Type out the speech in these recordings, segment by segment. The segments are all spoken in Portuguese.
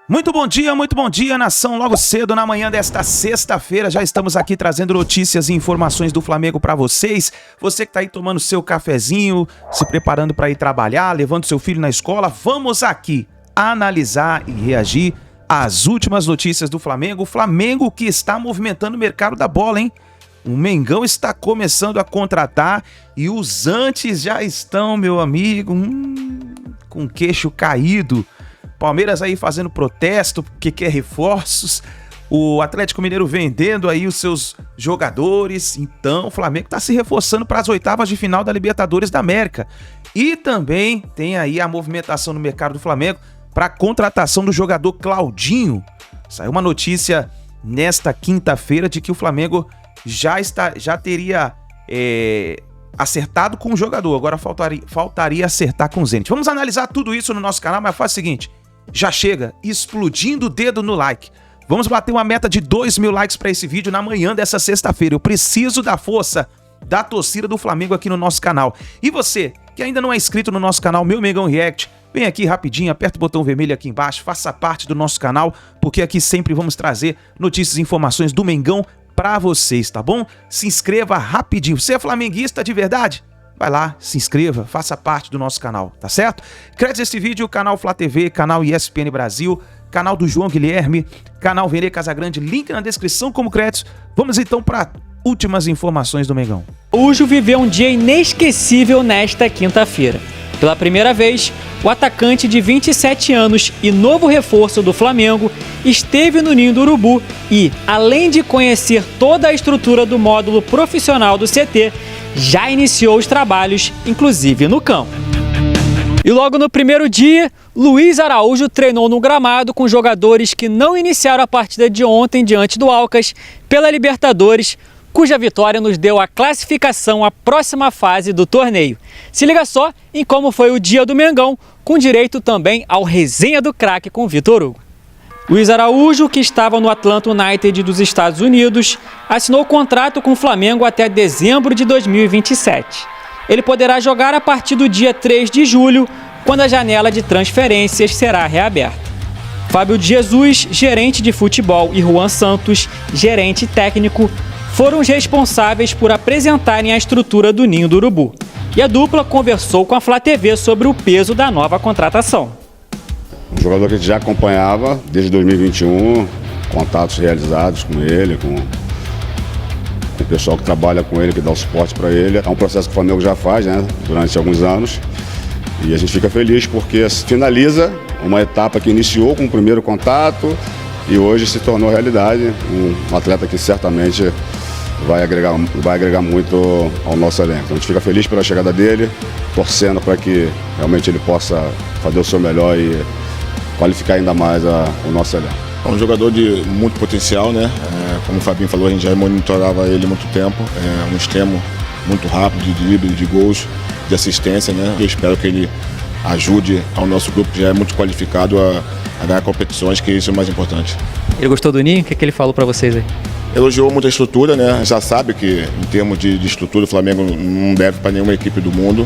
Muito bom dia, nação. Logo cedo, na manhã desta sexta-feira, já estamos aqui trazendo notícias e informações do Flamengo para vocês. Você que tá aí tomando seu cafezinho, se preparando para ir trabalhar, levando seu filho na escola, vamos aqui analisar e reagir às últimas notícias do Flamengo. O Flamengo que está movimentando o mercado da bola, hein? O Mengão está começando a contratar e os antes já estão, meu amigo, com o queixo caído. Palmeiras aí fazendo protesto porque quer reforços, o Atlético Mineiro vendendo aí os seus jogadores. Então o Flamengo está se reforçando para as oitavas de final da Libertadores da América. E também tem aí a movimentação no mercado do Flamengo para a contratação do jogador Claudinho. Saiu uma notícia nesta quinta-feira de que o Flamengo já teria acertado com o jogador, agora faltaria acertar com o Zenit. Vamos analisar tudo isso no nosso canal, mas faz o seguinte, já chega explodindo o dedo no like. Vamos bater uma meta de 2.000 likes para esse vídeo na manhã dessa sexta-feira. Eu preciso da força da torcida do Flamengo aqui no nosso canal. E você, que ainda não é inscrito no nosso canal, Meu Mengão React, vem aqui rapidinho, aperta o botão vermelho aqui embaixo, faça parte do nosso canal, porque aqui sempre vamos trazer notícias e informações do Mengão para vocês, tá bom? Se inscreva rapidinho. Você é flamenguista de verdade? Vai lá, se inscreva, faça parte do nosso canal, tá certo? Créditos desse vídeo, canal Flá TV, canal ESPN Brasil, canal do João Guilherme, canal Vene Casagrande, link na descrição como créditos. Vamos então para últimas informações do Mengão. Araújo viveu um dia inesquecível nesta quinta-feira. Pela primeira vez, o atacante de 27 anos e novo reforço do Flamengo esteve no Ninho do Urubu e, além de conhecer toda a estrutura do módulo profissional do CT, já iniciou os trabalhos, inclusive no campo. E logo no primeiro dia, Luiz Araújo treinou no gramado com jogadores que não iniciaram a partida de ontem diante do Alcas pela Libertadores, cuja vitória nos deu a classificação à próxima fase do torneio. Se liga só em como foi o dia do Mengão, com direito também ao resenha do craque com Vitor Hugo. Luiz Araújo, que estava no Atlanta United dos Estados Unidos, assinou contrato com o Flamengo até dezembro de 2027. Ele poderá jogar a partir do dia 3 de julho, quando a janela de transferências será reaberta. Fábio de Jesus, gerente de futebol, e Juan Santos, gerente técnico, foram os responsáveis por apresentarem a estrutura do Ninho do Urubu. E a dupla conversou com a Flá TV sobre o peso da nova contratação. Um jogador que a gente já acompanhava desde 2021, contatos realizados com ele, com o pessoal que trabalha com ele, que dá o suporte para ele. É um processo que o Flamengo já faz, né, durante alguns anos. E a gente fica feliz porque finaliza uma etapa que iniciou com o primeiro contato e hoje se tornou realidade. Um atleta que certamente vai agregar muito ao nosso elenco. Então a gente fica feliz pela chegada dele, torcendo para que realmente ele possa fazer o seu melhor e qualificar ainda mais o nosso elenco. É um jogador de muito potencial, né? Como o Fabinho falou, a gente já monitorava ele há muito tempo. É um extremo muito rápido de drible, de gols, de assistência, né? Eu espero que ele ajude ao nosso grupo, que já é muito qualificado, a ganhar competições, que isso é o mais importante. Ele gostou do Ninho? O que ele falou para vocês aí? Elogiou muito a estrutura, né? Já sabe que em termos de estrutura o Flamengo não deve para nenhuma equipe do mundo,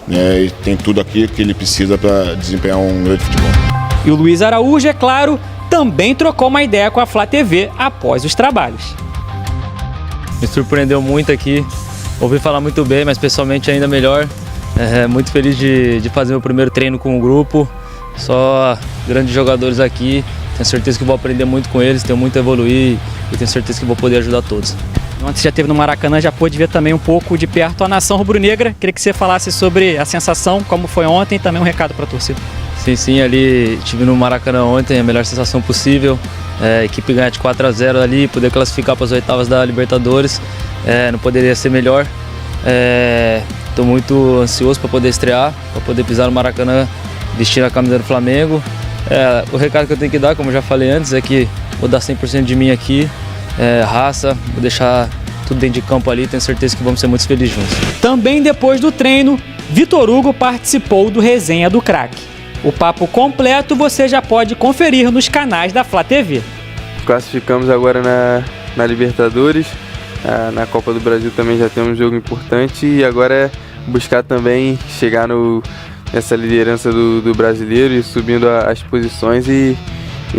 né? E tem tudo aqui que ele precisa para desempenhar um grande futebol. E o Luiz Araújo, é claro, também trocou uma ideia com a Flá TV após os trabalhos. Me surpreendeu muito aqui, ouvi falar muito bem, mas pessoalmente ainda melhor. Muito feliz de fazer meu primeiro treino com o grupo, só grandes jogadores aqui, tenho certeza que vou aprender muito com eles, tenho muito a evoluir e tenho certeza que vou poder ajudar todos. Ontem você já esteve no Maracanã, já pôde ver também um pouco de perto a nação rubro-negra, queria que você falasse sobre a sensação, como foi ontem e também um recado para a torcida. Sim, ali estive no Maracanã ontem, a melhor sensação possível. A equipe ganhar de 4-0 ali, poder classificar para as oitavas da Libertadores, não poderia ser melhor. Estou muito ansioso para poder estrear, para poder pisar no Maracanã, vestir a camisa do Flamengo. O recado que eu tenho que dar, como eu já falei antes, é que vou dar 100% de mim aqui, raça, vou deixar tudo dentro de campo ali, tenho certeza que vamos ser muito felizes juntos. Também depois do treino, Vitor Hugo participou do Resenha do Craque. O papo completo você já pode conferir nos canais da Flá TV. Classificamos agora na Libertadores, na Copa do Brasil também já temos um jogo importante e agora é buscar também chegar nessa liderança do brasileiro e subindo as posições e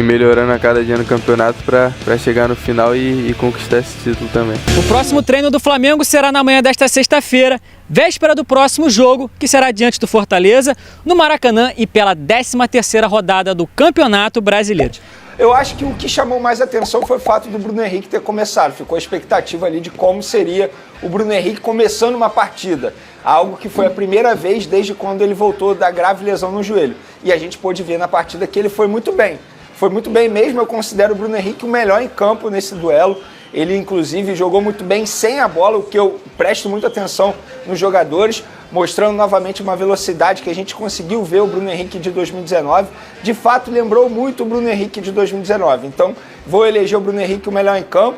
melhorando a cada dia no campeonato para chegar no final e conquistar esse título também. O próximo treino do Flamengo será na manhã desta sexta-feira, véspera do próximo jogo, que será diante do Fortaleza, no Maracanã e pela 13ª rodada do Campeonato Brasileiro. Eu acho que o que chamou mais atenção foi o fato do Bruno Henrique ter começado. Ficou a expectativa ali de como seria o Bruno Henrique começando uma partida. Algo que foi a primeira vez desde quando ele voltou da grave lesão no joelho. E a gente pôde ver na partida que ele foi muito bem. Foi muito bem mesmo, eu considero o Bruno Henrique o melhor em campo nesse duelo. Ele, inclusive, jogou muito bem sem a bola, o que eu presto muita atenção nos jogadores, mostrando novamente uma velocidade que a gente conseguiu ver o Bruno Henrique de 2019. De fato, lembrou muito o Bruno Henrique de 2019. Então, vou eleger o Bruno Henrique o melhor em campo.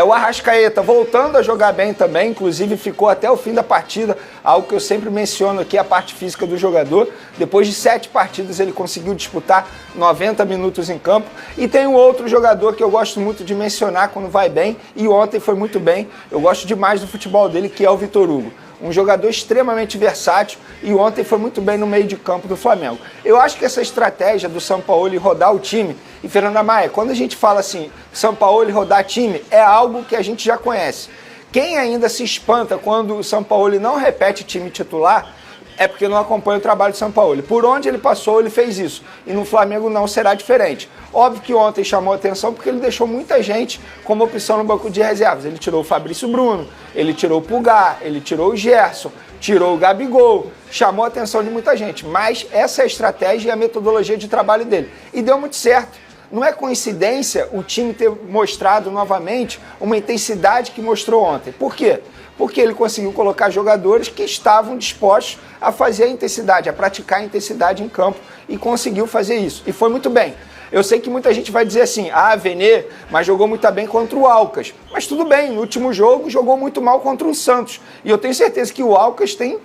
O Arrascaeta voltando a jogar bem também, inclusive ficou até o fim da partida, algo que eu sempre menciono aqui, a parte física do jogador. Depois de 7 partidas ele conseguiu disputar 90 minutos em campo. E tem um outro jogador que eu gosto muito de mencionar quando vai bem, e ontem foi muito bem, eu gosto demais do futebol dele, que é o Vitor Hugo. Um jogador extremamente versátil e ontem foi muito bem no meio de campo do Flamengo. Eu acho que essa estratégia do Sampaoli rodar o time, e Fernanda Maia, quando a gente fala assim, Sampaoli rodar time, é algo que a gente já conhece. Quem ainda se espanta quando o Sampaoli não repete time titular, é porque não acompanha o trabalho do Sampaoli. Por onde ele passou, ele fez isso. E no Flamengo não será diferente. Óbvio que ontem chamou a atenção porque ele deixou muita gente como opção no banco de reservas. Ele tirou o Fabrício Bruno, ele tirou o Pulgar, ele tirou o Gerson, tirou o Gabigol. Chamou a atenção de muita gente. Mas essa é a estratégia e a metodologia de trabalho dele. E deu muito certo. Não é coincidência o time ter mostrado novamente uma intensidade que mostrou ontem. Por quê? Porque ele conseguiu colocar jogadores que estavam dispostos a fazer a intensidade, a praticar a intensidade em campo e conseguiu fazer isso. E foi muito bem. Eu sei que muita gente vai dizer assim, Vene, mas jogou muito bem contra o Alcas. Mas tudo bem, no último jogo jogou muito mal contra o Santos. E eu tenho certeza que o Alcas tem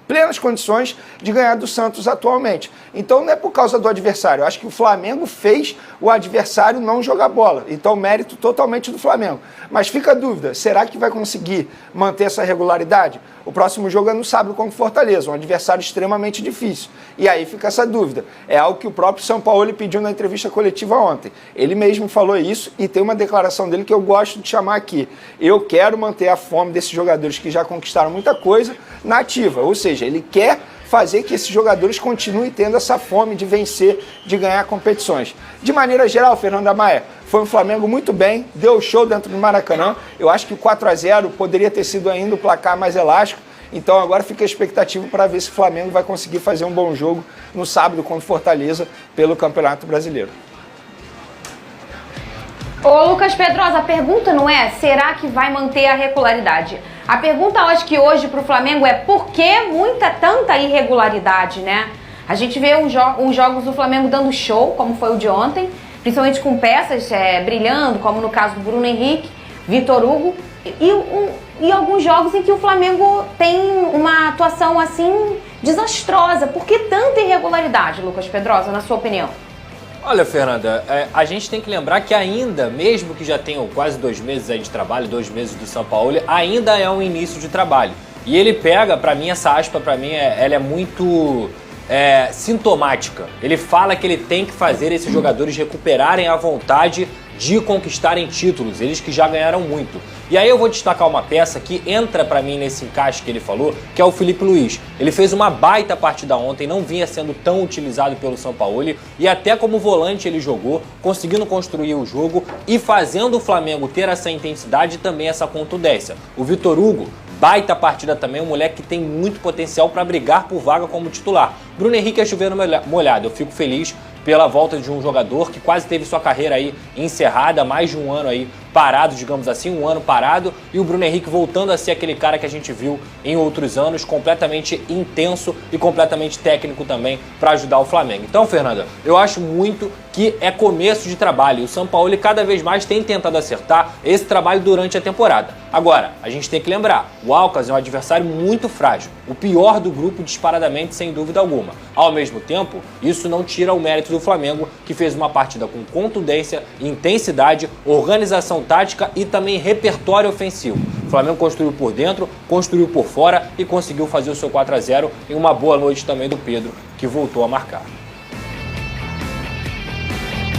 plenas condições de ganhar do Santos atualmente. Então não é por causa do adversário. Eu acho que o Flamengo fez o adversário não jogar bola. Então mérito totalmente do Flamengo. Mas fica a dúvida, será que vai conseguir manter essa regularidade? O próximo jogo é no sábado contra o Fortaleza, um adversário extremamente difícil. E aí fica essa dúvida. É algo que o próprio Sampaoli pediu na entrevista coletiva ontem. Ele mesmo falou isso e tem uma declaração dele que eu gosto de chamar aqui. Eu quero manter a fome desses jogadores que já conquistaram muita coisa na ativa. Ou seja, ele quer fazer que esses jogadores continuem tendo essa fome de vencer, de ganhar competições. De maneira geral, Fernanda Maia, foi um Flamengo muito bem, deu show dentro do Maracanã. Eu acho que o 4-0 poderia ter sido ainda o placar mais elástico. Então agora fica a expectativa para ver se o Flamengo vai conseguir fazer um bom jogo no sábado contra o Fortaleza pelo Campeonato Brasileiro. Ô Lucas Pedrosa, a pergunta não é, será que vai manter a regularidade? A pergunta, eu acho que hoje para o Flamengo é por que tanta irregularidade, né? A gente vê uns jogos do Flamengo dando show, como foi o de ontem, principalmente com peças brilhando, como no caso do Bruno Henrique, Vitor Hugo, e alguns jogos em que o Flamengo tem uma atuação assim desastrosa. Por que tanta irregularidade, Lucas Pedrosa, na sua opinião? Olha, Fernanda, a gente tem que lembrar que ainda, mesmo que já tenham quase 2 meses aí de trabalho, 2 meses do Sampaoli, ainda é um início de trabalho. E ele pega, pra mim, essa aspa, pra mim, ela é muito sintomática. Ele fala que ele tem que fazer esses jogadores recuperarem a vontade de conquistarem títulos, eles que já ganharam muito. E aí eu vou destacar uma peça que entra pra mim nesse encaixe que ele falou, que é o Felipe Luiz. Ele fez uma baita partida ontem, não vinha sendo tão utilizado pelo Sampaoli, e até como volante ele jogou, conseguindo construir o jogo e fazendo o Flamengo ter essa intensidade e também essa contundência. O Vitor Hugo, baita partida também, um moleque que tem muito potencial para brigar por vaga como titular. Bruno Henrique é chovendo molhado, eu fico feliz pela volta de um jogador que quase teve sua carreira aí encerrada, mais de um ano aí parado, digamos assim, um ano parado, e o Bruno Henrique voltando a ser aquele cara que a gente viu em outros anos, completamente intenso e completamente técnico também para ajudar o Flamengo. Então, Fernanda, eu acho muito que é começo de trabalho, e o Sampaoli cada vez mais tem tentado acertar esse trabalho durante a temporada. Agora, a gente tem que lembrar, o Alcas é um adversário muito frágil, o pior do grupo disparadamente, sem dúvida alguma. Ao mesmo tempo, isso não tira o mérito do Flamengo, que fez uma partida com contundência, intensidade, organização tática e também repertório ofensivo. O Flamengo construiu por dentro, construiu por fora e conseguiu fazer o seu 4-0 em uma boa noite também do Pedro, que voltou a marcar.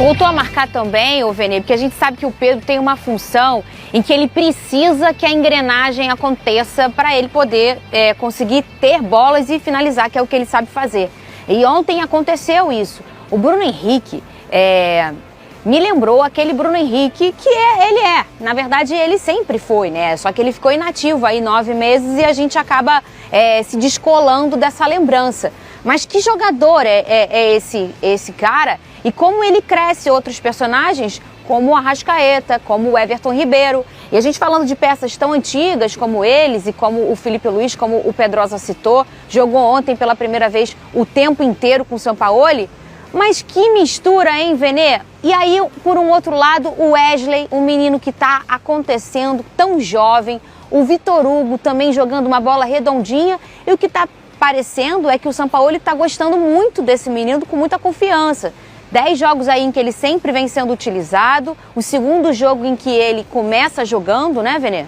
Voltou a marcar também, ô Vene, porque a gente sabe que o Pedro tem uma função em que ele precisa que a engrenagem aconteça para ele poder conseguir ter bolas e finalizar, que é o que ele sabe fazer. E ontem aconteceu isso. O Bruno Henrique me lembrou aquele Bruno Henrique que ele é. Na verdade, ele sempre foi, né? Só que ele ficou inativo aí 9 meses e a gente acaba se descolando dessa lembrança. Mas que jogador é esse cara? E como ele cresce outros personagens, como o Arrascaeta, como o Everton Ribeiro. E a gente falando de peças tão antigas como eles e como o Felipe Luiz, como o Pedrosa citou, jogou ontem pela primeira vez o tempo inteiro com o Sampaoli. Mas que mistura, hein, Vene? E aí, por um outro lado, o Wesley, um menino que está acontecendo, tão jovem. O Vitor Hugo também jogando uma bola redondinha. E o que está parecendo é que o Sampaoli está gostando muito desse menino, com muita confiança. 10 jogos aí em que ele sempre vem sendo utilizado. O segundo jogo em que ele começa jogando, né, Vene?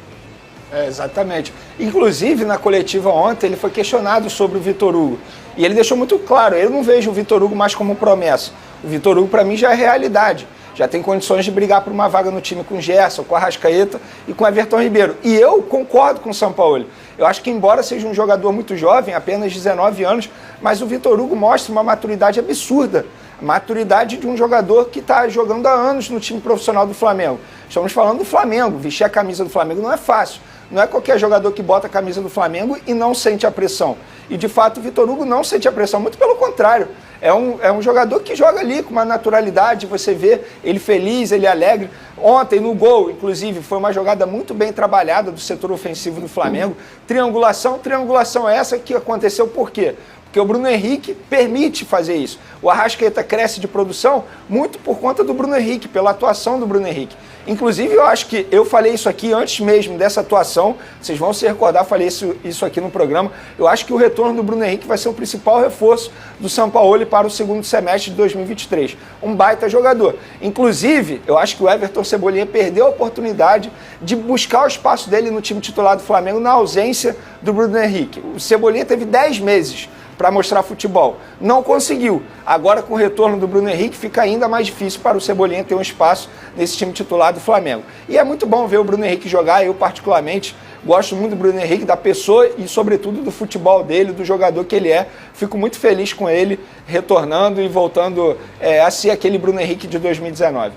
Exatamente. Inclusive, na coletiva ontem, ele foi questionado sobre o Vitor Hugo. E ele deixou muito claro, eu não vejo o Vitor Hugo mais como promessa. O Vitor Hugo, para mim, já é realidade. Já tem condições de brigar por uma vaga no time com o Gerson, com o Arrascaeta e com o Everton Ribeiro. E eu concordo com o Sampaoli. Eu acho que, embora seja um jogador muito jovem, apenas 19 anos, mas o Vitor Hugo mostra uma maturidade absurda. A maturidade de um jogador que está jogando há anos no time profissional do Flamengo. Estamos falando do Flamengo. Vestir a camisa do Flamengo não é fácil. Não é qualquer jogador que bota a camisa do Flamengo e não sente a pressão. E, de fato, o Vitor Hugo não sente a pressão. Muito pelo contrário. É um jogador que joga ali com uma naturalidade. Você vê ele feliz, ele alegre. Ontem, no gol, inclusive, foi uma jogada muito bem trabalhada do setor ofensivo do Flamengo. Triangulação essa que aconteceu por quê? Porque o Bruno Henrique permite fazer isso. O Arrascaeta cresce de produção muito por conta do Bruno Henrique, pela atuação do Bruno Henrique. Inclusive, eu acho que eu falei isso aqui antes mesmo dessa atuação, vocês vão se recordar, falei isso aqui no programa. Eu acho que o retorno do Bruno Henrique vai ser o principal reforço do Sampaoli para o segundo semestre de 2023. Um baita jogador. Inclusive, eu acho que o Everton Cebolinha perdeu a oportunidade de buscar o espaço dele no time titular do Flamengo na ausência do Bruno Henrique. O Cebolinha teve 10 meses para mostrar futebol. Não conseguiu. Agora, com o retorno do Bruno Henrique, fica ainda mais difícil para o Cebolinha ter um espaço nesse time titular do Flamengo. E é muito bom ver o Bruno Henrique jogar. Eu, particularmente, gosto muito do Bruno Henrique, da pessoa e, sobretudo, do futebol dele, do jogador que ele é. Fico muito feliz com ele retornando e voltando a ser aquele Bruno Henrique de 2019.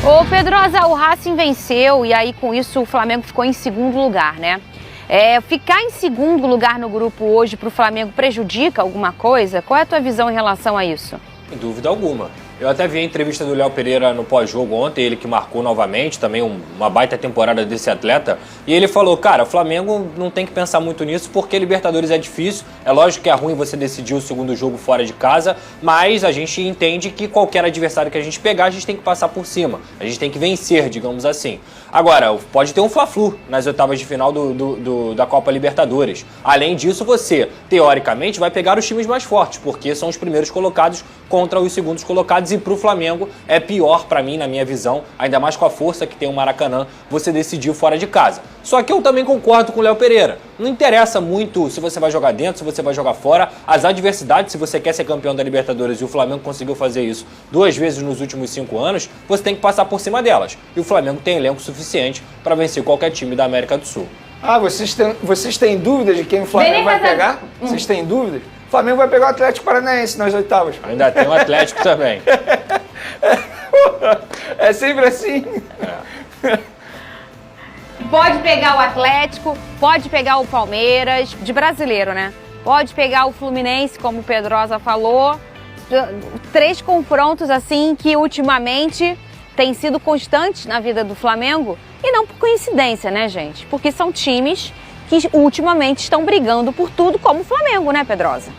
Ô, Pedrosa, o Racing venceu e aí, com isso, o Flamengo ficou em segundo lugar, né? Ficar em segundo lugar no grupo hoje para o Flamengo prejudica alguma coisa? Qual é a tua visão em relação a isso? Sem dúvida alguma. Eu até vi a entrevista do Léo Pereira no pós-jogo ontem, ele que marcou novamente, também uma baita temporada desse atleta, e ele falou, cara, o Flamengo não tem que pensar muito nisso porque Libertadores é difícil, é lógico que é ruim você decidir o segundo jogo fora de casa, mas a gente entende que qualquer adversário que a gente pegar, a gente tem que passar por cima, a gente tem que vencer, digamos assim. Agora, pode ter um Fla-Flu nas oitavas de final da Copa Libertadores. Além disso, você, teoricamente, vai pegar os times mais fortes, porque são os primeiros colocados contra os segundos colocados, e pro Flamengo é pior pra mim, na minha visão, ainda mais com a força que tem o Maracanã, você decidiu fora de casa. Só que eu também concordo com o Léo Pereira. Não interessa muito se você vai jogar dentro, se você vai jogar fora, as adversidades, se você quer ser campeão da Libertadores e o Flamengo conseguiu fazer isso 2 vezes nos últimos 5 anos, você tem que passar por cima delas. E o Flamengo tem elenco suficiente para vencer qualquer time da América do Sul. Ah, vocês têm dúvidas de quem o Flamengo vai pegar? Vocês têm dúvidas? O Flamengo vai pegar o Atlético Paranaense nas oitavas. Ainda tem o Atlético também. É sempre assim. Pode pegar o Atlético, pode pegar o Palmeiras, de brasileiro, né? Pode pegar o Fluminense, como o Pedrosa falou. 3 confrontos, assim, que ultimamente têm sido constantes na vida do Flamengo. E não por coincidência, né, gente? Porque são times que ultimamente estão brigando por tudo, como o Flamengo, né, Pedrosa?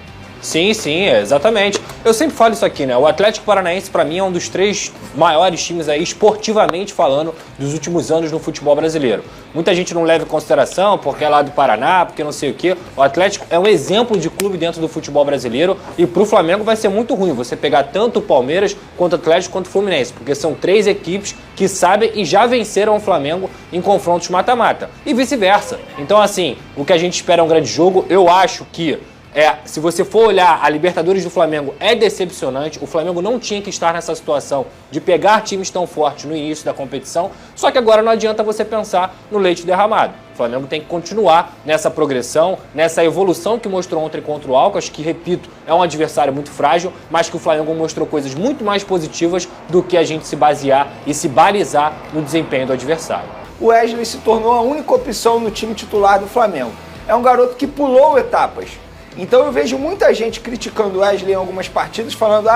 Sim, exatamente. Eu sempre falo isso aqui, né? O Atlético Paranaense, pra mim, é um dos 3 maiores times aí, esportivamente falando, dos últimos anos no futebol brasileiro. Muita gente não leva em consideração, porque é lá do Paraná, porque não sei o quê. O Atlético é um exemplo de clube dentro do futebol brasileiro, e pro Flamengo vai ser muito ruim você pegar tanto o Palmeiras, quanto o Atlético, quanto o Fluminense, porque são 3 equipes que sabem e já venceram o Flamengo em confrontos mata-mata, e vice-versa. Então, assim, o que a gente espera é um grande jogo. Eu acho que Se você for olhar, a Libertadores do Flamengo é decepcionante. O Flamengo não tinha que estar nessa situação de pegar times tão fortes no início da competição. Só que agora não adianta você pensar no leite derramado. O Flamengo tem que continuar nessa progressão, nessa evolução que mostrou ontem contra o Alcas, que, repito, é um adversário muito frágil, mas que o Flamengo mostrou coisas muito mais positivas do que a gente se basear e se balizar no desempenho do adversário. O Wesley se tornou a única opção no time titular do Flamengo. É um garoto que pulou etapas. Então eu vejo muita gente criticando o Wesley em algumas partidas, falando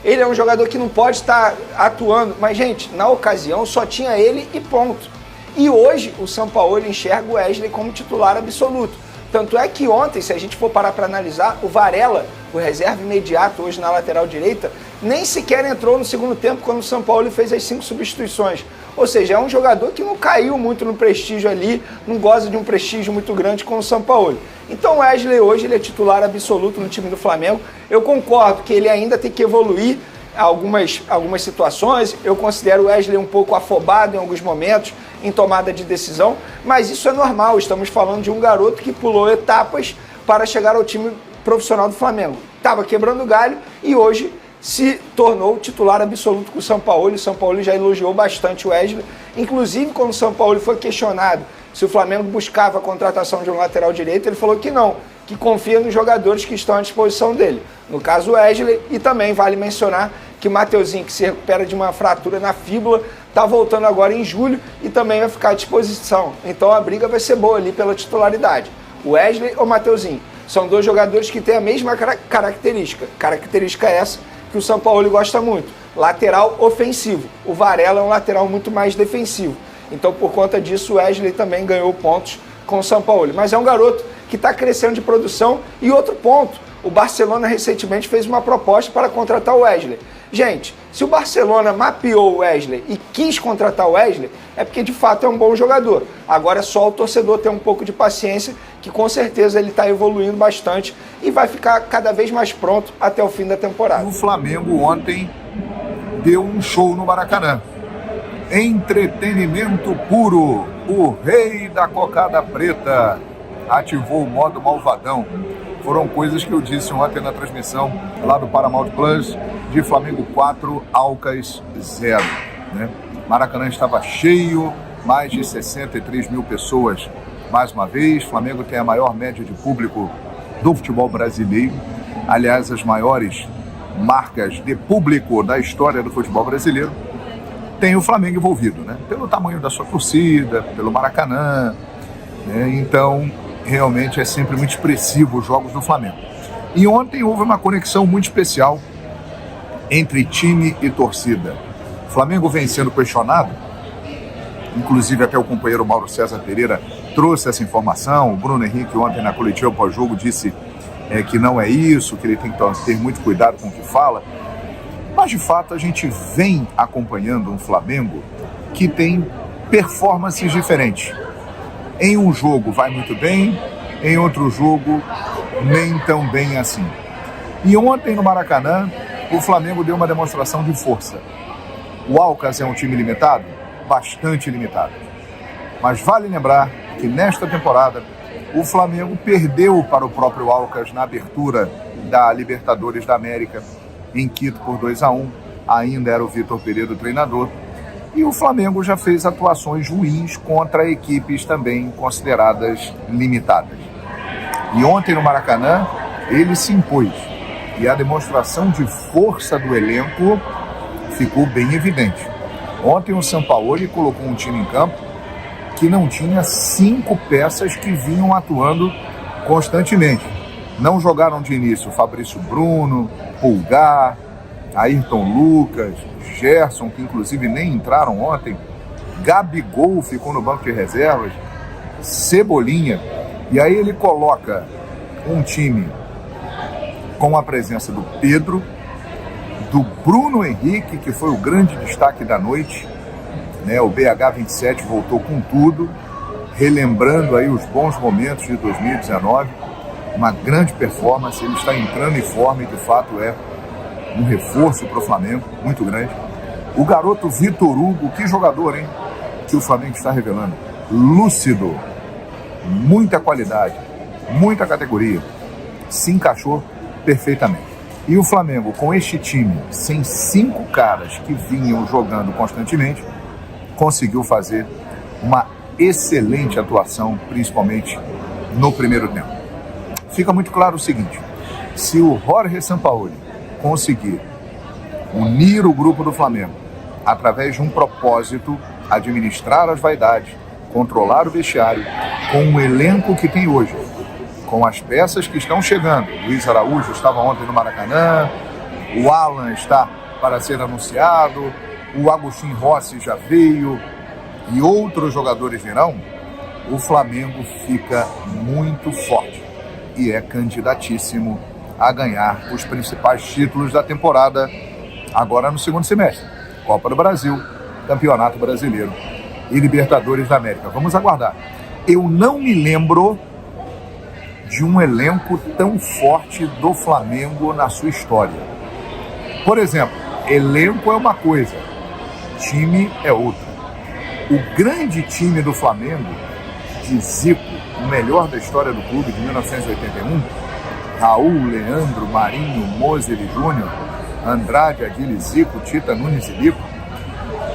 ele é um jogador que não pode estar atuando. Mas, gente, na ocasião só tinha ele e ponto. E hoje o Sampaoli enxerga o Wesley como titular absoluto. Tanto é que ontem, se a gente for parar para analisar, o Varela, o reserva imediato hoje na lateral direita, nem sequer entrou no segundo tempo quando o Sampaoli fez as 5 substituições. Ou seja, é um jogador que não caiu muito no prestígio ali, não goza de um prestígio muito grande com o Sampaoli. Então o Wesley hoje ele é titular absoluto no time do Flamengo. Eu concordo que ele ainda tem que evoluir algumas situações. Eu considero o Wesley um pouco afobado em alguns momentos, em tomada de decisão, mas isso é normal. Estamos falando de um garoto que pulou etapas para chegar ao time profissional do Flamengo. Estava quebrando galho e hoje se tornou titular absoluto com o Sampaoli. O Sampaoli já elogiou bastante o Wesley. Inclusive, quando o Sampaoli foi questionado se o Flamengo buscava a contratação de um lateral direito, ele falou que não, que confia nos jogadores que estão à disposição dele. No caso, o Wesley, e também vale mencionar que o Mateuzinho, que se recupera de uma fratura na fíbula, está voltando agora em julho e também vai ficar à disposição. Então a briga vai ser boa ali pela titularidade. O Wesley ou o Mateuzinho são 2 jogadores que têm a mesma característica. Característica essa que o Sampaoli gosta muito. Lateral ofensivo. O Varela é um lateral muito mais defensivo. Então, por conta disso, o Wesley também ganhou pontos com o Sampaoli. Mas é um garoto que está crescendo de produção. E outro ponto, o Barcelona recentemente fez uma proposta para contratar o Wesley. Gente, se o Barcelona mapeou o Wesley e quis contratar o Wesley, é porque de fato é um bom jogador. Agora é só o torcedor ter um pouco de paciência, que com certeza ele está evoluindo bastante e vai ficar cada vez mais pronto até o fim da temporada. O Flamengo ontem deu um show no Maracanã. Entretenimento puro. O rei da cocada preta ativou o modo malvadão. Foram coisas que eu disse ontem na transmissão lá do Paramount Plus, de Flamengo 4, Alcas 0. Né? Maracanã estava cheio, mais de 63 mil pessoas mais uma vez. Flamengo tem a maior média de público do futebol brasileiro. Aliás, as maiores marcas de público da história do futebol brasileiro tem o Flamengo envolvido, né? Pelo tamanho da sua torcida, pelo Maracanã, né? Então, realmente é sempre muito expressivo os jogos do Flamengo. E ontem houve uma conexão muito especial entre time e torcida. O Flamengo vem sendo questionado, inclusive até o companheiro Mauro César Pereira trouxe essa informação. O Bruno Henrique ontem na coletiva pós-jogo disse que não é isso, que ele tem que ter muito cuidado com o que fala. Mas de fato a gente vem acompanhando um Flamengo que tem performances diferentes. Em um jogo vai muito bem, em outro jogo nem tão bem assim. E ontem no Maracanã, o Flamengo deu uma demonstração de força. O Alcas é um time limitado? Bastante limitado. Mas vale lembrar que nesta temporada o Flamengo perdeu para o próprio Alcas na abertura da Libertadores da América, em Quito por 2-1. Ainda era o Vitor Pereira o treinador. E o Flamengo já fez atuações ruins contra equipes também consideradas limitadas. E ontem no Maracanã, ele se impôs. E a demonstração de força do elenco ficou bem evidente. Ontem o Sampaoli colocou um time em campo que não tinha 5 peças que vinham atuando constantemente. Não jogaram de início Fabrício Bruno, Pulgar, Ayrton Lucas, Gerson, que inclusive nem entraram ontem, Gabigol ficou no banco de reservas, Cebolinha. E aí ele coloca um time com a presença do Pedro, do Bruno Henrique, que foi o grande destaque da noite, né? O BH27 voltou com tudo, relembrando aí os bons momentos de 2019, uma grande performance. Ele está entrando em forma e de fato é um reforço para o Flamengo, muito grande. O garoto Vitor Hugo, que jogador, hein? Que o Flamengo está revelando. Lúcido, muita qualidade, muita categoria. se encaixou perfeitamente. E o Flamengo, com este time, sem 5 caras que vinham jogando constantemente, conseguiu fazer uma excelente atuação, principalmente no primeiro tempo. Fica muito claro o seguinte: se o Jorge Sampaoli conseguir unir o grupo do Flamengo através de um propósito, administrar as vaidades, controlar o vestiário, com o elenco que tem hoje, com as peças que estão chegando. Luiz Araújo estava ontem no Maracanã, o Alan está para ser anunciado, o Agustín Rossi já veio e outros jogadores virão. O Flamengo fica muito forte e é candidatíssimo a ganhar os principais títulos da temporada agora no segundo semestre: Copa do Brasil, Campeonato Brasileiro e Libertadores da América. Vamos aguardar. Eu não me lembro de um elenco tão forte do Flamengo na sua história. Por exemplo, elenco é uma coisa, time é outra. O grande time do Flamengo, de Zico, o melhor da história do clube, de 1981, Raul, Leandro, Marinho, Moser e Júnior, Andrade, Adile, Zico, Tita, Nunes e Lico,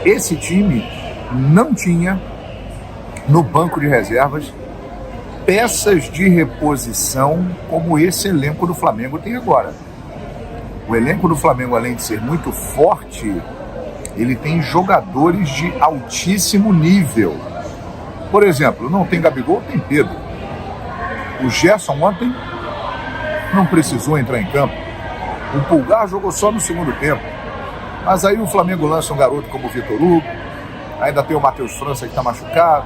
esse time não tinha no banco de reservas peças de reposição como esse elenco do Flamengo tem agora. O elenco do Flamengo, além de ser muito forte, ele tem jogadores de altíssimo nível. Por exemplo, não tem Gabigol, tem Pedro. O Gerson ontem não precisou entrar em campo. O Pulgar jogou só no segundo tempo. Mas aí o Flamengo lança um garoto como o Vitor Hugo, ainda tem o Matheus França que está machucado.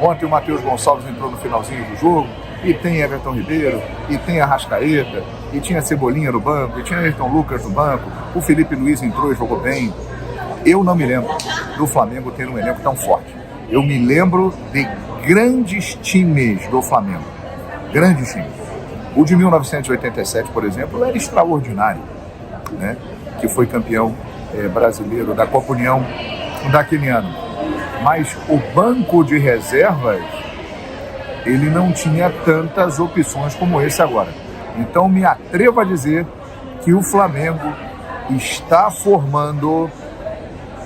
Ontem o Matheus Gonçalves entrou no finalzinho do jogo, e tem Everton Ribeiro, e tem Arrascaeta, e tinha Cebolinha no banco, e tinha Ayrton Lucas no banco, o Felipe Luiz entrou e jogou bem. Eu não me lembro do Flamengo ter um elenco tão forte. Eu me lembro de grandes times do Flamengo, grandes times. O de 1987, por exemplo, era extraordinário, né? Que foi campeão brasileiro da Copa União daquele ano. Mas o banco de reservas, ele não tinha tantas opções como esse agora. Então me atrevo a dizer que o Flamengo está formando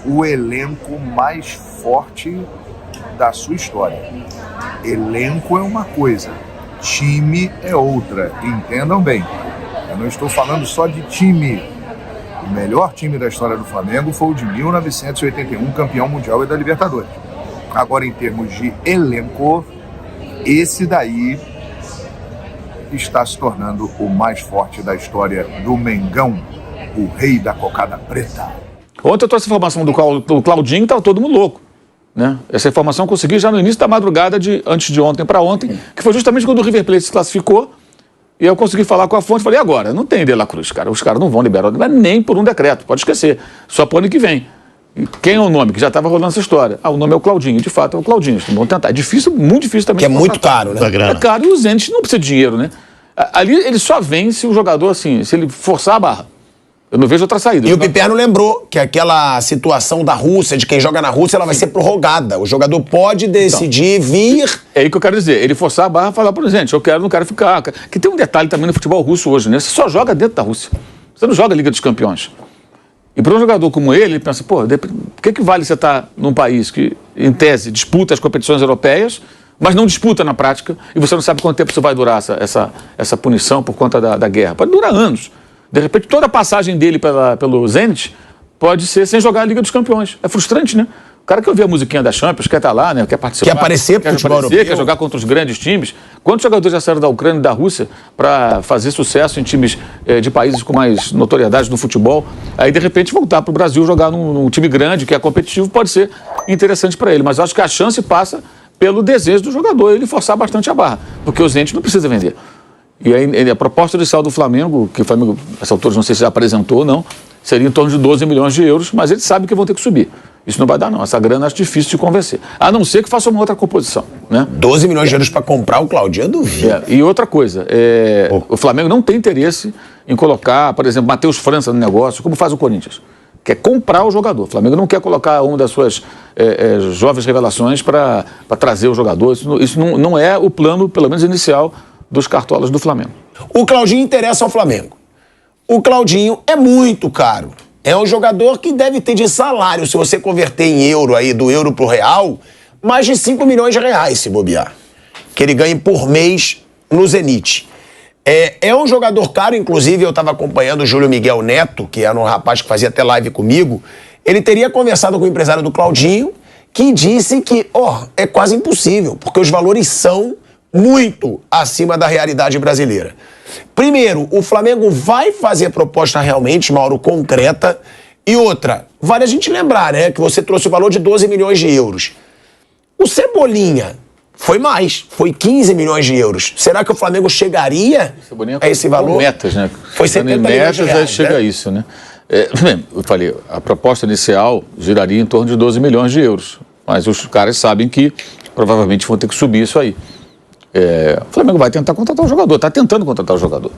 o elenco mais forte da sua história. Elenco é uma coisa, time é outra, entendam bem. Eu não estou falando só de time. O melhor time da história do Flamengo foi o de 1981, campeão mundial e da Libertadores. Agora, em termos de elenco, esse daí está se tornando o mais forte da história do Mengão, o rei da cocada preta. Ontem eu trouxe a informação do Claudinho, estava todo mundo louco, né? Essa informação eu consegui já no início da madrugada, antes de ontem para ontem, que foi justamente quando o River Plate se classificou. E eu consegui falar com a fonte, falei, agora, não tem De La Cruz, cara, os caras não vão liberar nem por um decreto, pode esquecer, só para o ano que vem. E quem é o nome? Que já estava rolando essa história. O nome é o Claudinho, de fato é o Claudinho, vamos tentar. É difícil, muito difícil também. Que é muito caro, né? É caro e o Zenit não precisa de dinheiro, né? Ali ele só vence o jogador assim, se ele forçar a barra. Eu não vejo outra saída. E o Piperno lembrou que aquela situação da Rússia, de quem joga na Rússia, ela vai ser prorrogada. O jogador pode decidir vir... É aí que eu quero dizer. Ele forçar a barra e falar, por exemplo, não quero ficar. Que tem um detalhe também no futebol russo hoje, né? Você só joga dentro da Rússia. Você não joga a Liga dos Campeões. E para um jogador como ele pensa, por que vale você estar num país que, em tese, disputa as competições europeias, mas não disputa na prática, e você não sabe quanto tempo isso vai durar, essa punição por conta da guerra? Pode durar anos. De repente, toda a passagem dele pelo Zenit pode ser sem jogar a Liga dos Campeões. É frustrante, né? O cara quer ouvir a musiquinha da Champions, quer estar lá, né? Quer participar. Quer aparecer pro futebol europeu. Quer jogar contra os grandes times. Quantos jogadores já saíram da Ucrânia e da Rússia para fazer sucesso em times de países com mais notoriedade no futebol? Aí, de repente, voltar para o Brasil jogar num time grande, que é competitivo, pode ser interessante para ele. Mas eu acho que a chance passa pelo desejo do jogador, ele forçar bastante a barra. Porque o Zenit não precisa vender. E aí, a proposta inicial do Flamengo, que o Flamengo, essa altura, não sei se já apresentou ou não, seria em torno de 12 milhões de euros, mas eles sabem que vão ter que subir. Isso não vai dar, não. Essa grana acho difícil de convencer. A não ser que faça uma outra composição, né? 12 milhões de euros para comprar o Claudinho, eu duvido. E outra coisa, o Flamengo não tem interesse em colocar, por exemplo, Matheus França no negócio, como faz o Corinthians. Quer comprar o jogador. O Flamengo não quer colocar uma das suas jovens revelações para trazer o jogador. Isso não é o plano, pelo menos inicial, dos cartolas do Flamengo. O Claudinho interessa ao Flamengo. O Claudinho é muito caro. É um jogador que deve ter de salário, se você converter em euro aí, do euro pro real, mais de 5 milhões de reais, se bobear. Que ele ganhe por mês no Zenit. É um jogador caro, inclusive eu estava acompanhando o Júlio Miguel Neto, que era um rapaz que fazia até live comigo. Ele teria conversado com o empresário do Claudinho, que disse que, é quase impossível, porque os valores são muito acima da realidade brasileira. Primeiro, o Flamengo vai fazer proposta realmente, Mauro, concreta. E outra, vale a gente lembrar, né, que você trouxe o valor de 12 milhões de euros. O Cebolinha foi mais, foi 15 milhões de euros. Será que o Flamengo chegaria a esse valor? Metas, né? Foi 70 milhões de reais, chega a isso, né? Eu falei, a proposta inicial giraria em torno de 12 milhões de euros. Mas os caras sabem que provavelmente vão ter que subir isso aí. O Flamengo vai tentar contratar o jogador, está tentando contratar o jogador.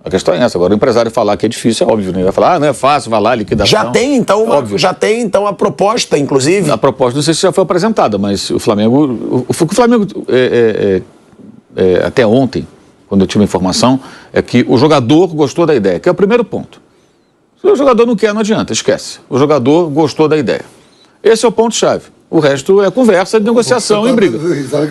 A questão é essa. Agora, o empresário falar que é difícil, é óbvio, né? Ele vai falar, não é fácil, vai lá, liquidação. Já tem, então, a proposta, inclusive? A proposta, não sei se já foi apresentada, mas o Flamengo... O Flamengo, até ontem, quando eu tive a informação, é que o jogador gostou da ideia, que é o primeiro ponto. Se o jogador não quer, não adianta, esquece. O jogador gostou da ideia. Esse é o ponto-chave. O resto é conversa, negociação e briga.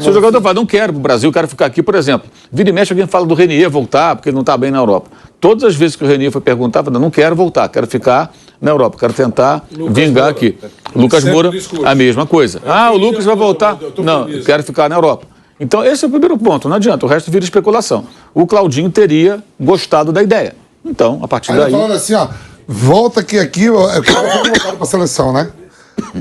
Se o jogador fala, não quero pro Brasil, quero ficar aqui, por exemplo. Vira e mexe, alguém fala do Renier voltar, porque ele não está bem na Europa. Todas as vezes que o Renier foi perguntar, falou, não quero voltar, quero ficar na Europa, quero tentar vingar aqui. Lucas Moura, a mesma coisa. O Lucas vai voltar. Não, quero ficar na Europa. Então, esse é o primeiro ponto, não adianta, o resto vira especulação. O Claudinho teria gostado da ideia. Então, a partir daí... falando assim, volta que aqui, eu quero voltar para a seleção, né?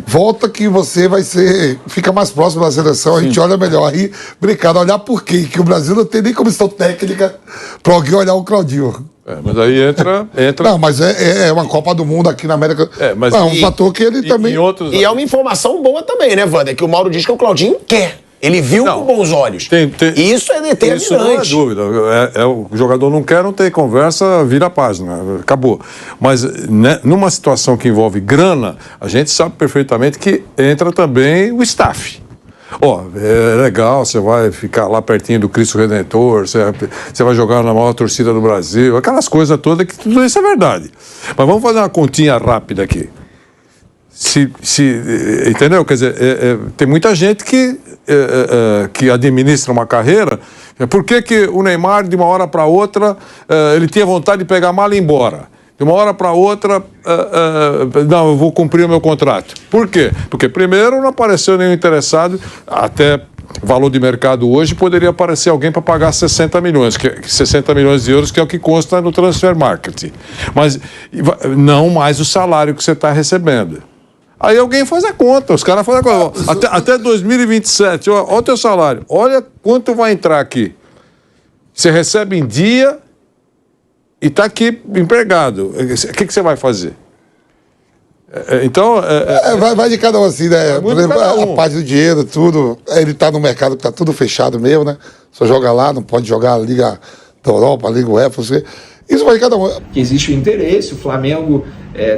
Volta que você fica mais próximo da seleção, a gente olha melhor aí, brincando, olhar por quê? Que o Brasil não tem nem comissão técnica para alguém olhar o Claudinho. Mas aí entra... Não, mas é uma Copa do Mundo aqui na América. Mas um fator que ele também... E é uma informação boa também, né, Wander? Que o Mauro diz que o Claudinho quer. Ele viu com bons olhos. E isso é determinante. Isso não é dúvida. O jogador não quer, não tem conversa, vira a página. Acabou. Mas numa situação que envolve grana, a gente sabe perfeitamente que entra também o staff. É legal, você vai ficar lá pertinho do Cristo Redentor, você vai jogar na maior torcida do Brasil, aquelas coisas todas, que tudo isso é verdade. Mas vamos fazer uma continha rápida aqui. Entendeu? Quer dizer, tem muita gente que administra uma carreira. Por que o Neymar, de uma hora para outra, ele tinha vontade de pegar a mala e ir embora? De uma hora para outra, não, eu vou cumprir o meu contrato. Por quê? Porque, primeiro, não apareceu nenhum interessado, até valor de mercado hoje, poderia aparecer alguém para pagar 60 milhões, 60 milhões de euros, que é o que consta no Transfer Market. Mas não mais o salário que você está recebendo. Aí alguém faz a conta, os caras fazem a conta. Até 2027, olha o teu salário, olha quanto vai entrar aqui. Você recebe em dia e está aqui empregado. O que você vai fazer? Então... vai de cada um assim, né? Por exemplo, a parte do dinheiro, tudo. Ele está no mercado que está tudo fechado mesmo, né? Só joga lá, não pode jogar a Liga da Europa, a Liga UEFA, isso vai de cada um. Que existe o interesse, o Flamengo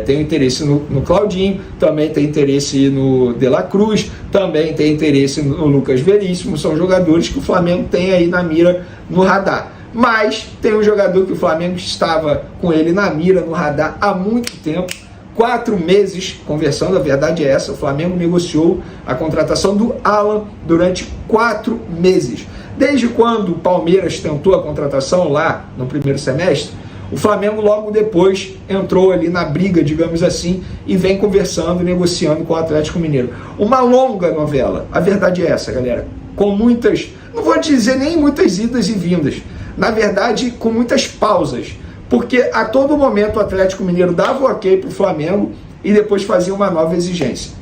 tem interesse no Claudinho, também tem interesse no De La Cruz, também tem interesse no Lucas Veríssimo, são jogadores que o Flamengo tem aí na mira, no radar. Mas tem um jogador que o Flamengo estava com ele na mira, no radar, há muito tempo, 4 meses conversando, a verdade é essa, o Flamengo negociou a contratação do Alan durante 4 meses. Desde quando o Palmeiras tentou a contratação lá no primeiro semestre, o Flamengo logo depois entrou ali na briga, digamos assim, e vem conversando, negociando com o Atlético Mineiro. Uma longa novela, a verdade é essa, galera, com muitas, não vou dizer nem muitas idas e vindas, na verdade com muitas pausas, porque a todo momento o Atlético Mineiro dava o ok para o Flamengo e depois fazia uma nova exigência.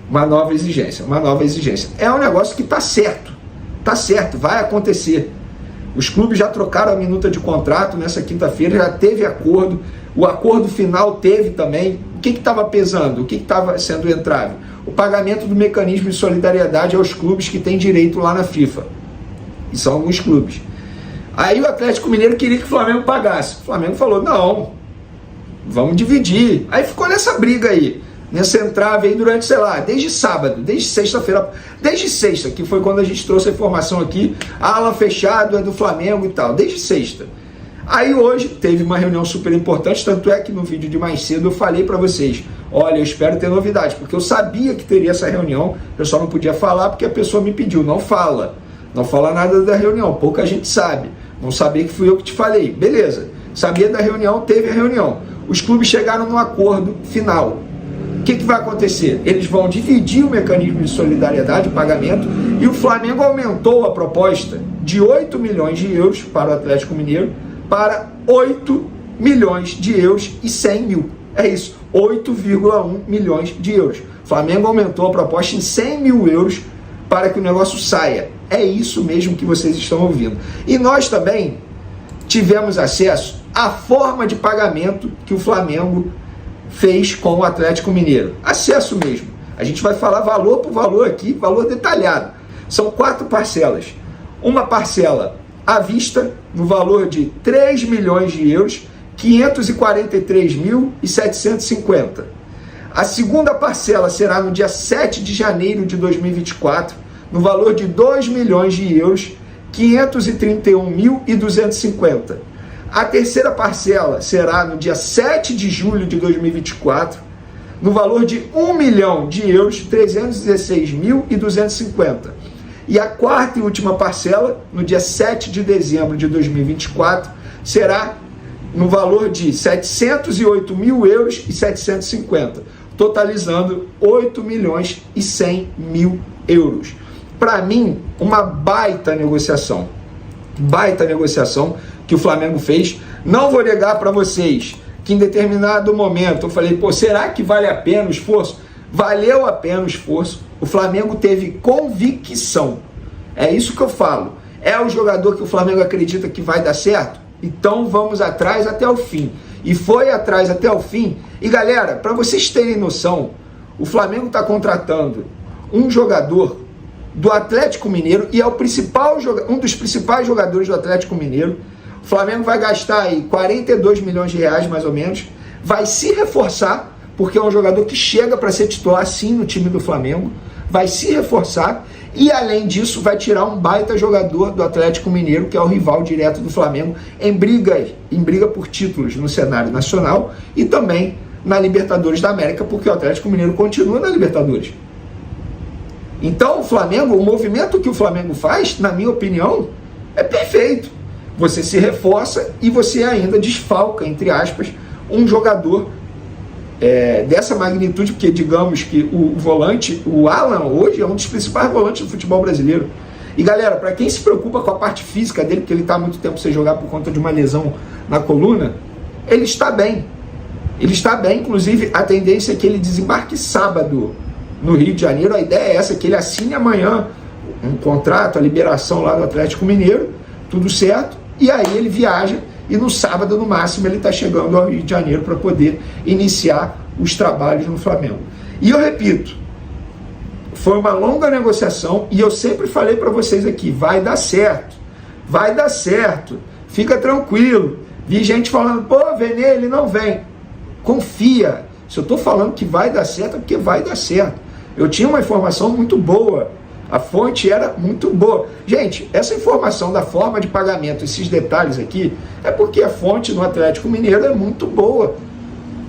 Uma nova exigência. É um negócio que está certo, vai acontecer. Os clubes já trocaram a minuta de contrato nessa quinta-feira, já teve acordo, o acordo final teve também. O que estava pesando? O que estava sendo entrave? O pagamento do mecanismo de solidariedade aos clubes que têm direito lá na FIFA. E são alguns clubes. Aí o Atlético Mineiro queria que o Flamengo pagasse. O Flamengo falou, não, vamos dividir. Aí ficou nessa briga aí. nessa entrave aí durante, sei lá, desde sábado, desde sexta-feira, desde sexta, que foi quando a gente trouxe a informação aqui, ala fechado é do Flamengo e tal, desde sexta. Aí hoje teve uma reunião super importante, tanto é que no vídeo de mais cedo eu falei para vocês, olha, eu espero ter novidades, porque eu sabia que teria essa reunião, eu só não podia falar porque a pessoa me pediu, não fala nada da reunião, pouca gente sabe, não sabia que fui eu que te falei, beleza, sabia da reunião, teve a reunião, os clubes chegaram num acordo final. O que vai acontecer? Eles vão dividir o mecanismo de solidariedade, o pagamento, e o Flamengo aumentou a proposta de 8 milhões de euros para o Atlético Mineiro para 8 milhões de euros e 100 mil. É isso, 8,1 milhões de euros. O Flamengo aumentou a proposta em 100 mil euros para que o negócio saia. É isso mesmo que vocês estão ouvindo. E nós também tivemos acesso à forma de pagamento que o Flamengo fez com o Atlético Mineiro. Acesso mesmo. A gente vai falar valor por valor aqui, valor detalhado. São 4 parcelas. Uma parcela à vista, no valor de 3 milhões de euros, 543.750. A segunda parcela será no dia 7 de janeiro de 2024, no valor de 2 milhões de euros, 531.250. A terceira parcela será no dia 7 de julho de 2024, no valor de 1 milhão de euros, 316.250. E a quarta e última parcela, no dia 7 de dezembro de 2024, será no valor de 708 mil euros e 750, totalizando 8 milhões e 100 mil euros. Para mim, uma baita negociação que o Flamengo fez. Não vou negar para vocês que em determinado momento eu falei, pô, será que vale a pena o esforço? Valeu a pena o esforço. O Flamengo teve convicção. É isso que eu falo. É o jogador que o Flamengo acredita que vai dar certo? Então vamos atrás até o fim. E foi atrás até o fim. E galera, para vocês terem noção, o Flamengo está contratando um jogador do Atlético Mineiro e é um dos principais jogadores do Atlético Mineiro. O Flamengo vai gastar aí 42 milhões de reais, mais ou menos. Vai se reforçar, porque é um jogador que chega para ser titular sim no time do Flamengo. Vai se reforçar e, além disso, vai tirar um baita jogador do Atlético Mineiro, que é o rival direto do Flamengo, em briga por títulos no cenário nacional e também na Libertadores da América, porque o Atlético Mineiro continua na Libertadores. Então, o movimento que o Flamengo faz, na minha opinião, é perfeito. Você se reforça e você ainda desfalca, entre aspas, um jogador dessa magnitude, porque digamos que o volante, o Alan, hoje é um dos principais volantes do futebol brasileiro. E galera, para quem se preocupa com a parte física dele, porque ele está há muito tempo sem jogar por conta de uma lesão na coluna, ele está bem. Ele está bem, inclusive a tendência é que ele desembarque sábado no Rio de Janeiro. A ideia é essa, que ele assine amanhã um contrato, a liberação lá do Atlético Mineiro, tudo certo, e aí ele viaja e no sábado, no máximo, ele está chegando ao Rio de Janeiro para poder iniciar os trabalhos no Flamengo. E eu repito, foi uma longa negociação e eu sempre falei para vocês aqui, vai dar certo, fica tranquilo. Vi gente falando, pô, Vene, ele não vem. Confia, se eu estou falando que vai dar certo, é porque vai dar certo. Eu tinha uma informação muito boa, a fonte era muito boa. Gente, essa informação da forma de pagamento, esses detalhes aqui, é porque a fonte no Atlético Mineiro é muito boa.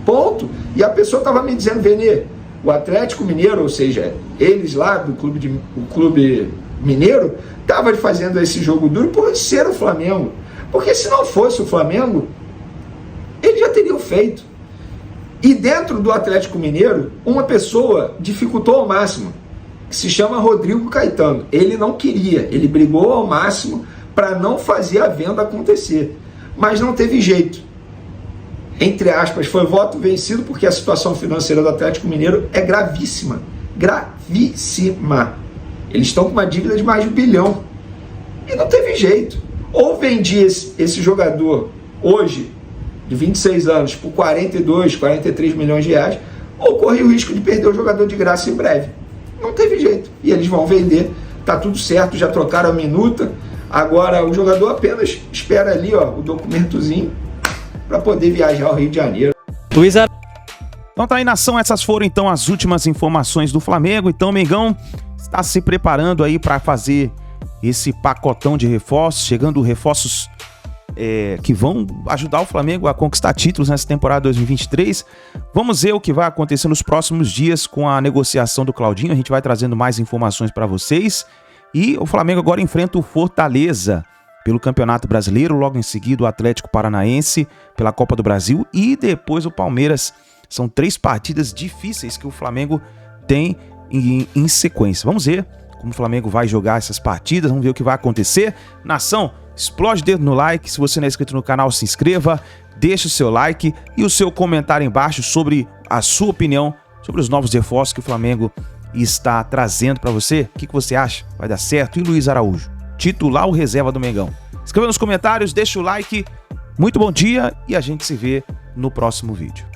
Ponto. E a pessoa estava me dizendo, Vene, o Atlético Mineiro, ou seja, eles lá do clube mineiro, estavam fazendo esse jogo duro por ser o Flamengo. Porque se não fosse o Flamengo, eles já teriam feito. E dentro do Atlético Mineiro, uma pessoa dificultou ao máximo, que se chama Rodrigo Caetano. Ele não queria, ele brigou ao máximo para não fazer a venda acontecer. Mas não teve jeito. Entre aspas, foi voto vencido, porque a situação financeira do Atlético Mineiro é gravíssima. Gravíssima. Eles estão com uma dívida de mais de 1 bilhão. E não teve jeito. Ou vendia esse jogador hoje, de 26 anos, por 42, 43 milhões de reais, ou corre o risco de perder o jogador de graça em breve. Não teve jeito. E eles vão vender, tá tudo certo, já trocaram a minuta. Agora o jogador apenas espera ali, ó, o documentozinho para poder viajar ao Rio de Janeiro. Então tá aí, nação, essas foram então as últimas informações do Flamengo. Então o Mengão está se preparando aí para fazer esse pacotão de reforços, chegando reforços que vão ajudar o Flamengo a conquistar títulos nessa temporada 2023. Vamos ver o que vai acontecer nos próximos dias com a negociação do Claudinho. A gente vai trazendo mais informações para vocês. E o Flamengo agora enfrenta o Fortaleza pelo Campeonato Brasileiro, logo em seguida o Atlético Paranaense pela Copa do Brasil e depois o Palmeiras. São 3 partidas difíceis que o Flamengo tem em sequência. Vamos ver como o Flamengo vai jogar essas partidas, vamos ver o que vai acontecer. Nação, explode o dedo no like, se você não é inscrito no canal, se inscreva, deixe o seu like e o seu comentário embaixo sobre a sua opinião sobre os novos reforços que o Flamengo está trazendo para você. O que você acha? Vai dar certo? E Luiz Araújo, titular ou reserva do Mengão? Escreva nos comentários, deixa o like, muito bom dia e a gente se vê no próximo vídeo.